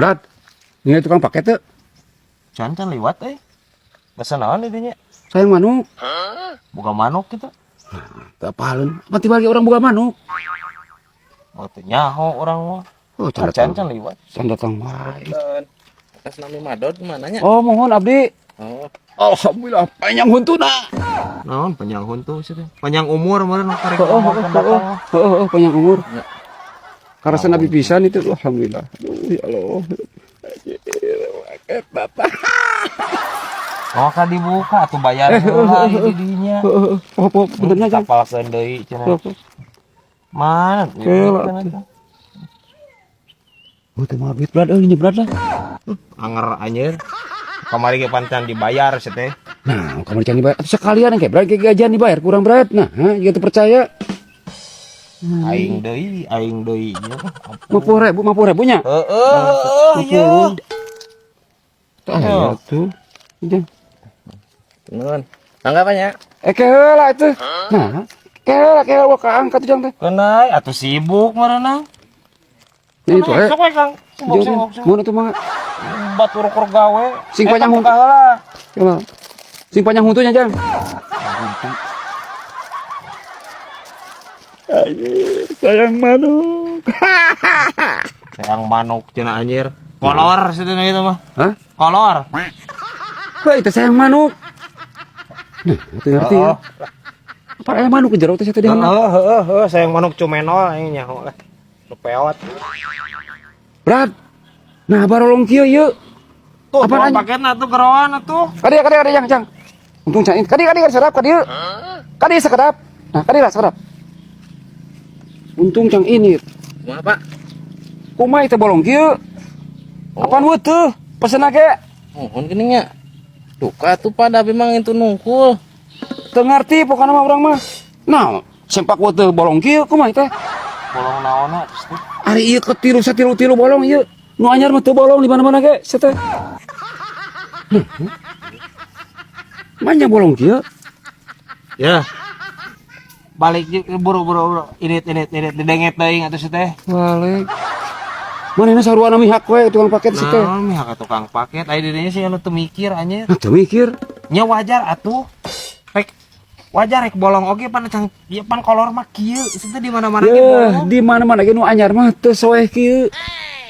Berat. Ini tukang paket tuh. Can liwat masa naon didinya Sayang manuk. buka manuk gitu. Tak pahalun. Mati bagi orang buka manuk. Oh teu nyaho urang mah. Oh, Can liwat. Can datang wae. Atas nama Madod mananya? Oh, mohon abdi. Oh, Alhamdulillah panjang huntuna. naon panjang huntu sih teh. Panjang umur meureun karek Oh, panjang umur. Ya. Karena nabi pisan itu alhamdulillah. Aduh ya Allah. Bapak. Oh kan dibuka atuh bayar heula didinya. Oh, benernya Jang. Kapal deui cenah. Mana? Oh, teh mah duit berat euy berat lah. Anger anjir. Kamari ge pantan dibayar sih teh. Nah, kamari can dibayar. Atuh sekalian kayak berat kayak gajian dibayar kurang berat. Nah, jika teu percaya. Aing deui nya. 50.000 nya. Iya. Tah tuh. Jang. Nuhun. Tanggapannya? Keheula itu. Nah, keheula ka angkat Jang teh. Kenai atuh sibuk marana. Ini itu Sok we Kang. Sibuk. Mun atuh mah. Batur keur gawe. Sing panjang buka heula. Coba. Sing panjang huntunya Jang. Sayang manuk. Sayang manuk cenah anjir. Kolor cenah itu mah. Hah? Kolor. Wah, itu sayang manuk. Nah, itu ngerti ya. Apa ayam manuk ke jero teh tadi mana? Heeh, sayang manuk cumenol aing nyaho lah. Peot. Berat. Nah, barolong kieu yeu. Tuh, apaan paketna tuh keroan atuh. Kadi Jang. Untung cain. Kadi sedap kadi. Kadi sekedap. Nah, kadi lah sedap. Untung cang ini. Kumaha, Pak? Kumaha teh bolong kieu? Apaan we teu? Pesen ge. Mohon geuning nya. Tuh, ka tuh pada memang itu nungkul. Teu ngarti pokona mah urang mah. Nah, sempak we teu bolong kieu kumaha teh? Bolong naonna? Ari ieu satilu bolong ieu. Nu anyar mah teu bolong di mana-mana ge, teh. Manya bolong kieu. Ya. Balik buru-buru ini didenget teuing atuh teh. Balik. Manehna saruana mihak we tukang paket teh. Nah, mihak tukang paket aya didinya sih anu teu mikir anjir. Teu mikir. Nya wajar atuh. Rek wajar rek bolong oge pan cang ieu pan kolor mah kieu. Itu di mana-mana ge bolong. Di mana-mana ge nu anyar mah teu soeh kieu.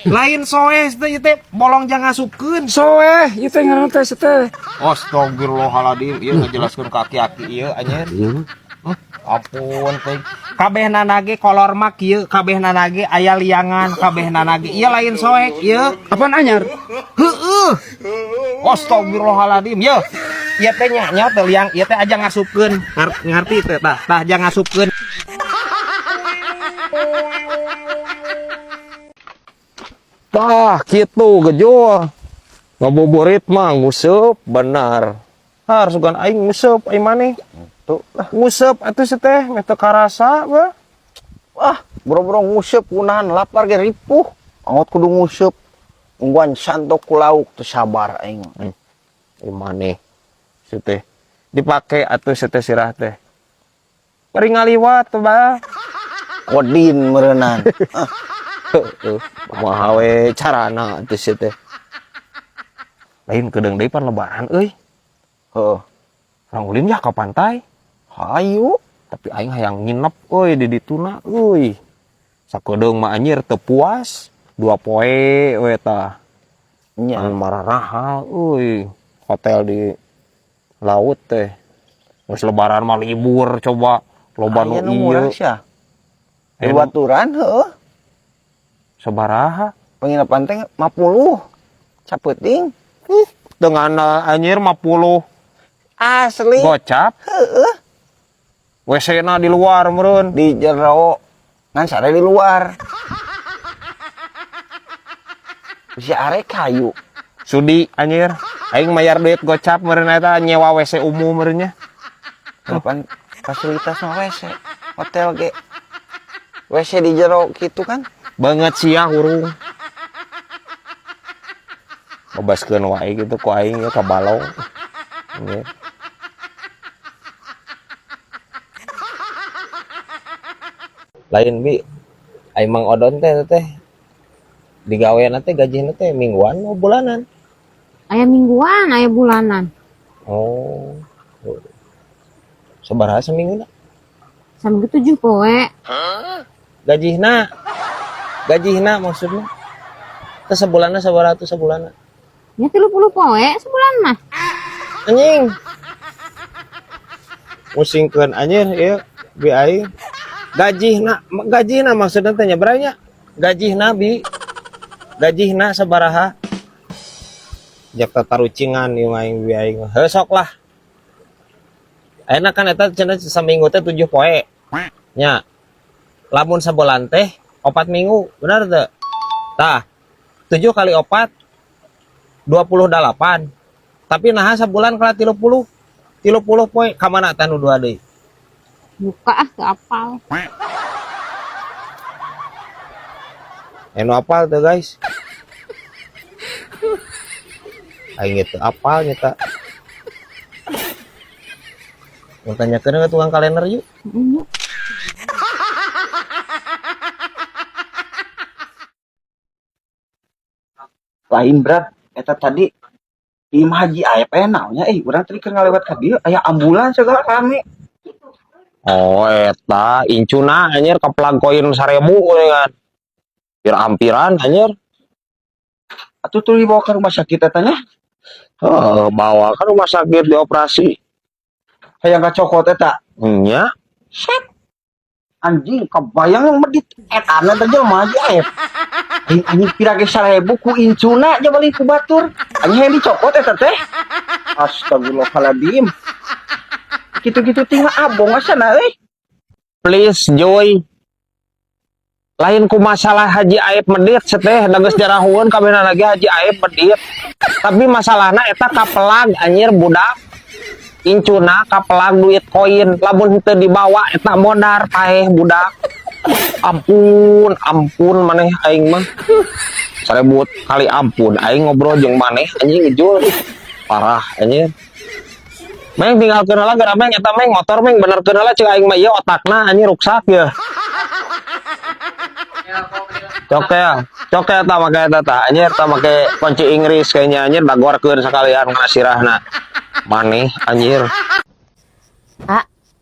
Lain soeh teh bolong jangan ngasupkeun. Soeh, ieu teh ngaranna teh teh. Astagfirullahaladzim, ieu ngajelaskeun ka aki-aki ieu anjir. Iya mah. Ampun teh. Kabehna ge kolor mah kieu, kabehna ge aya liangan, kabehna ge ieu lain soek ieu. Apaan anyar? Heueuh. Astagfirullahaladzim, ieu. Ieu teh nya teh liang, ieu teh aja ngasupkeun. Ngarti teh tah aja ngasupkeun. Tah kitu gejo. Ngabuburit mah nguseup benar. Harus kan aing nguseup aing maneh. Tuh lah nguseup atuh teh meh teu karasa bah. Wah, boro-boro nguseup kunahan lapar ge ripuh. Angot kudu nguseup. Ungguan santok ku lauk teu sabar aing. Maneh teh dipake atuh teh sirah teh. Bari ngaliwat tuh bah. Kodin meureunnan. Kumaha we carana atuh teh. Lain kedeung deui pan lebaran euy. Heuh. Orang ulin ya ke pantai. Hayu. Tapi aing hayang nginep euy di dituna euy. Sakedeung mah anjir teu puas. 2 poe we tah. Nya Mararaha euy. Hotel di laut teh. Geus lebaran mah libur coba loba nu ieu. murah sia. Di baturan heuh. Sabaraha? Penginapan teh 50. Capeuting. Dengan anjir 50 Asli. gocap. Heuh. WC-na di luar meureun. Di jero. Ngan sare di luar. Si arek kayu. Sudi anjir. Aing mayar duit gocap meureun eta nyewa WC umum meureun nya. Kapan fasilitas mah WC. Hotel ge. WC di jero gitu kan. Banget sia hurung. Bebaskeun wae gitu ku aing ya ka balong. Anjir. Lain bi aing Mang Odon teh Digawean teh gaji teh mingguan mau bulanan? Aya mingguan, aya bulanan. Oh. Sabaraha seminggu? Sambil 7 poe. Gajihna maksudnya. Teh sebulanna sabaraha tuh sebulanna? Ya 30 poe sebulan mah. Anjing. Musingkeun anjir ieu bi aing. Gajihna maksudna teh nya beranya? Gajihna Gajihna sabaraha? Jak tatarucingan ieu aing bi aing. Heuh sok lah. Enak kan eta cenah saminggu teh 7 poe. Nya. Lamun sabulan teh 4 minggu, bener teu? Tah. 7 kali 4 28. Tapi naha sabulan kala 30. 30 poe ka mana tah nu dua deui? Buka ke apal. Anu apal tuh guys. Aing itu apal nyata. Mau tanyakeun ke tukang kalender yuk. Lain berat eta tadi di Haji Aep naonnya urang tadi keur ngalewat ka dieu aya ambulans segala rame. Oh eta incuna anjir kaplag koin 1000 kan. Hampir-hampiran anjir. Atuh tuh dibawa ke rumah sakit etanya. Bawa ke rumah sakit dioperasi. Hayang kacokot eta. Nya. Set. Anjing kebayang yang medit etana teh jelema Haji Aep. Anjing pirage 1000 ku incuna aja balik ku batur. Anjing yang dicokot eta teh. Astagfirullahaladzim. Gitu-gitu tinggal abong asana euy. Please Joy. Lain ku masalah Haji Aep medit seteh da geus jarahueun kabehna lagi Haji Aep medit. Tapi masalahna eta kapelag anjir budak. Incuna kapelag duit koin lamun teu dibawa eta modar paeh budak. Ampun maneh aing mah. 1000 kali ampun aing ngobrol jeung maneh anjing ngejul. Parah anjir. Meng tinggalkeun heula gara meng eta meng motor meng benerkeun heula ceuk aing mah ieu otakna anjir ruksak ya. Cok ya ta make eta ta anjir ta make kunci Inggris kayaknya anjir dagorkeun sakalian kana sirahna. Maneh anjir.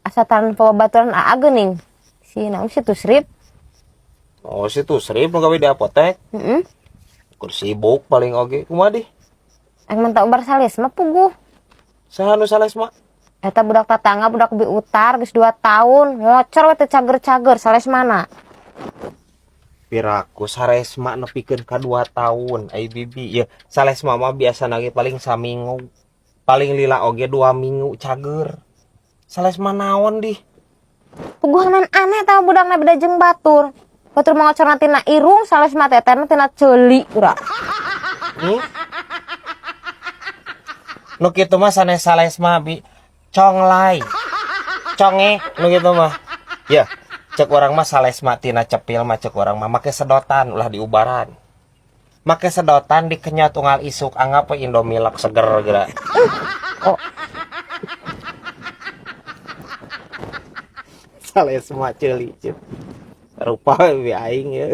Asa tanpa baturan geuning. Si naon si Tusrip? Oh si Tusrip nu gawe di apotek. Heeh. Kur sibuk paling oge kumaha di? Aing mah obar sales mah puguh. Saha nu sales mah? Eta budak tatangga budak bi utar geus 2 tahun, ngocor we teh cager-cager sales mana? Piraku saresma nepikeun ka 2 tahun ai bibi. Ya salesma mah biasa lagi paling saminggu. Paling lila oge 2 minggu cager. Salesma naon di? Puguhanan aneh tah budakna beda jeung batur. Batur mah ngocorna tina irung, salesma teh tina ceuli urang. Nu kitu mah sanes salesma bi conglay. Conge nu kitu mah. Ya, cek orang mah salesma tina cepil mah cek orang mah make sedotan ulah diubaran. Make sedotan dikenyot unggal isuk anggap we Indomie lak seger geura. Oh. Salesma ceuli ceuk. Rupa we aing ya.